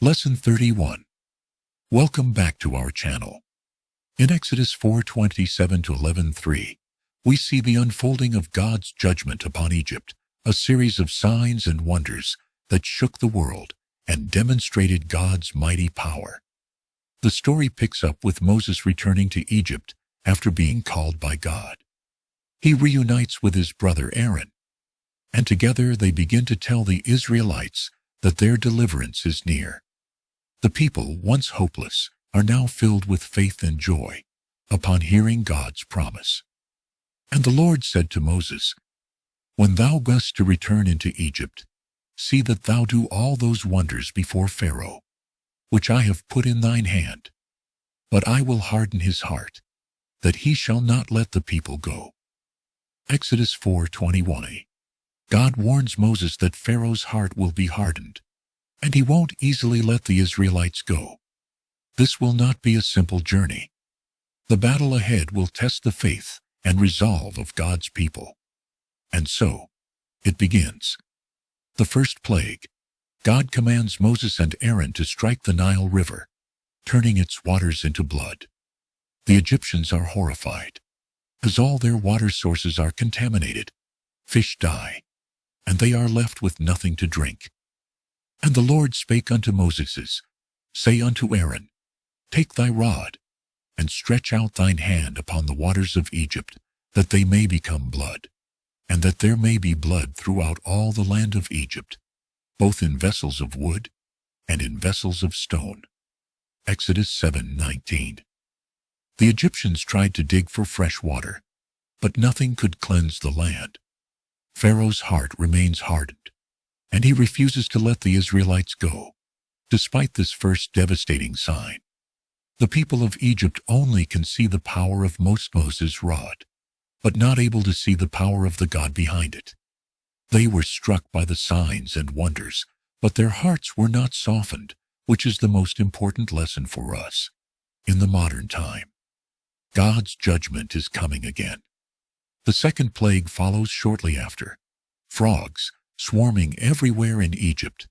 Lesson 31. Welcome back to our channel. In Exodus 4:27 to 11:3, we see the unfolding of God's judgment upon Egypt, a series of signs and wonders that shook the world and demonstrated God's mighty power. The story picks up with Moses returning to Egypt after being called by God. He reunites with his brother Aaron, and together they begin to tell the Israelites that their deliverance is near. The people, once hopeless, are now filled with faith and joy upon hearing God's promise. And the Lord said to Moses, "When thou goest to return into Egypt, see that thou do all those wonders before Pharaoh, which I have put in thine hand. But I will harden his heart, that he shall not let the people go." Exodus 4:21. God warns Moses that Pharaoh's heart will be hardened, and he won't easily let the Israelites go. This will not be a simple journey. The battle ahead will test the faith and resolve of God's people. And so, it begins. The first plague. God commands Moses and Aaron to strike the Nile River, turning its waters into blood. The Egyptians are horrified, as all their water sources are contaminated. Fish die, and they are left with nothing to drink. And the Lord spake unto Moses, Say unto Aaron, Take thy rod, and stretch out thine hand upon the waters of Egypt, that they may become blood, and that there may be blood throughout all the land of Egypt, both in vessels of wood and in vessels of stone. Exodus 7:19. The Egyptians tried to dig for fresh water, but nothing could cleanse the land. Pharaoh's heart remains hardened, and he refuses to let the Israelites go, despite this first devastating sign. The people of Egypt only can see the power of Moses' rod, but not able to see the power of the God behind it. They were struck by the signs and wonders, but their hearts were not softened, which is the most important lesson for us in the modern time. God's judgment is coming again. The second plague follows shortly after. Frogs swarming everywhere in Egypt,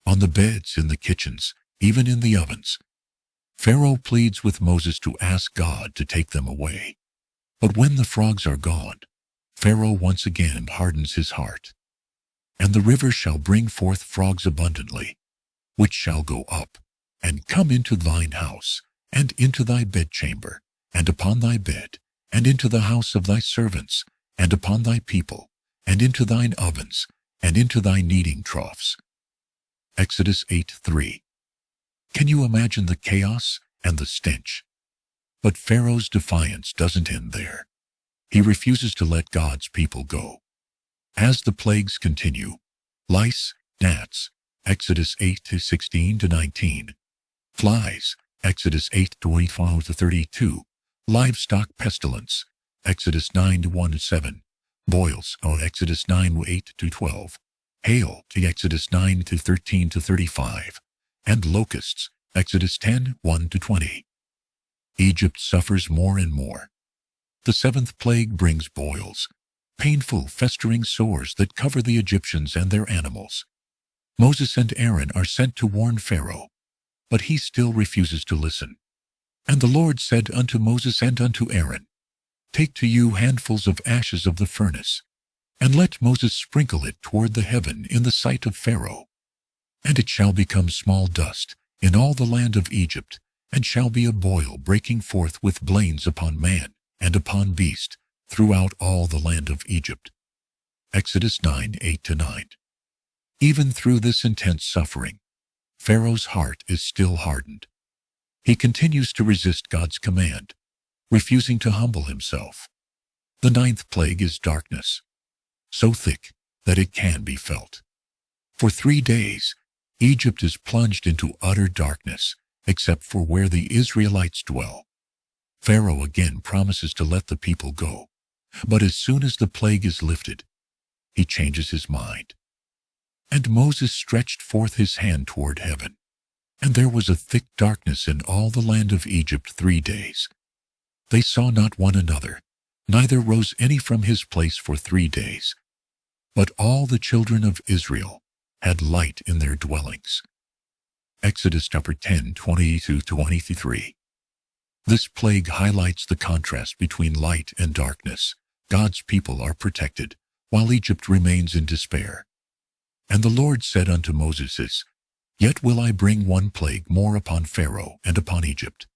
on the beds, in the kitchens, even in the ovens. Pharaoh pleads with Moses to ask God to take them away. But when the frogs are gone, Pharaoh once again hardens his heart. And the river shall bring forth frogs abundantly, which shall go up, and come into thine house, and into thy bedchamber, and upon thy bed, and into the house of thy servants, and upon thy people, and into thine ovens, and into thy kneading troughs. Exodus 8:3. Can you imagine the chaos and the stench? But Pharaoh's defiance doesn't end there. He refuses to let God's people go. As the plagues continue, lice, gnats, Exodus 8:16-19, flies, Exodus 8:25-32, livestock pestilence, Exodus 9:1-7, boils, Exodus 9:8-12, hail, Exodus 9:13-35, and locusts, Exodus 10:1-20. Egypt suffers more and more. The seventh plague brings boils, painful, festering sores that cover the Egyptians and their animals. Moses and Aaron are sent to warn Pharaoh, but he still refuses to listen. And the Lord said unto Moses and unto Aaron, Take to you handfuls of ashes of the furnace, and let Moses sprinkle it toward the heaven in the sight of Pharaoh. And it shall become small dust in all the land of Egypt, and shall be a boil breaking forth with blains upon man and upon beast throughout all the land of Egypt. Exodus 9:8-9. Even through this intense suffering, Pharaoh's heart is still hardened. He continues to resist God's command, refusing to humble himself. The ninth plague is darkness, so thick that it can be felt. For 3 days, Egypt is plunged into utter darkness, except for where the Israelites dwell. Pharaoh again promises to let the people go, but as soon as the plague is lifted, he changes his mind. And Moses stretched forth his hand toward heaven, and there was a thick darkness in all the land of Egypt 3 days. They saw not one another, neither rose any from his place for 3 days. But all the children of Israel had light in their dwellings. Exodus chapter 10, 20-23. This plague highlights the contrast between light and darkness. God's people are protected, while Egypt remains in despair. And the Lord said unto Moses, Yet will I bring one plague more upon Pharaoh and upon Egypt.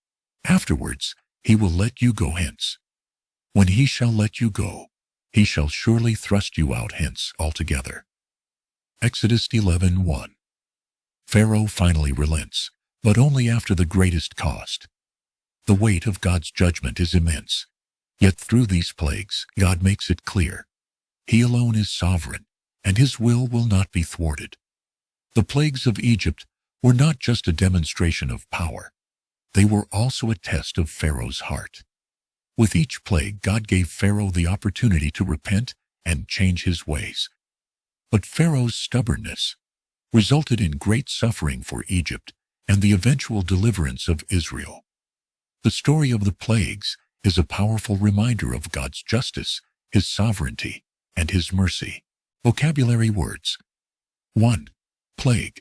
Afterwards he will let you go hence. When he shall let you go, he shall surely thrust you out hence altogether. Exodus 11:1. Pharaoh finally relents, but only after the greatest cost. The weight of God's judgment is immense, yet through these plagues God makes it clear. He alone is sovereign, and his will not be thwarted. The plagues of Egypt were not just a demonstration of power. They were also a test of Pharaoh's heart. With each plague, God gave Pharaoh the opportunity to repent and change his ways. But Pharaoh's stubbornness resulted in great suffering for Egypt and the eventual deliverance of Israel. The story of the plagues is a powerful reminder of God's justice, his sovereignty, and his mercy. Vocabulary words. 1. Plague.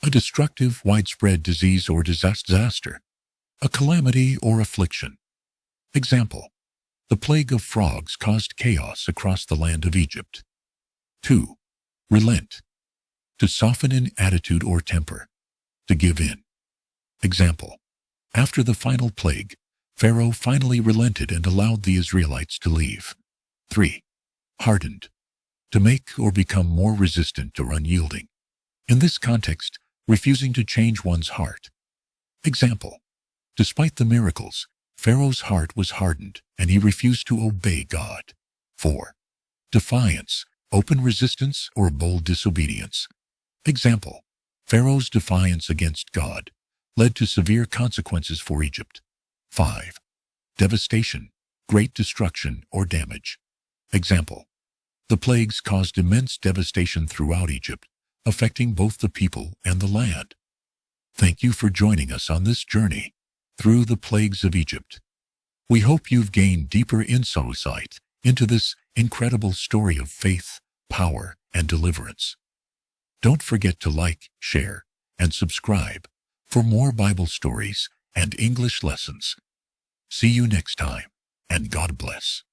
A destructive, widespread disease or disaster. A calamity or affliction. Example. The plague of frogs caused chaos across the land of Egypt. 2. Relent. To soften in attitude or temper. To give in. Example. After the final plague, Pharaoh finally relented and allowed the Israelites to leave. 3. Hardened. To make or become more resistant or unyielding. In this context, refusing to change one's heart. Example. Despite the miracles, Pharaoh's heart was hardened and he refused to obey God. 4. Defiance, open resistance or bold disobedience. Example. Pharaoh's defiance against God led to severe consequences for Egypt. 5. Devastation, great destruction or damage. Example. The plagues caused immense devastation throughout Egypt, affecting both the people and the land. Thank you for joining us on this journey through the plagues of Egypt. We hope you've gained deeper insight into this incredible story of faith, power, and deliverance. Don't forget to like, share, and subscribe for more Bible stories and English lessons. See you next time, and God bless.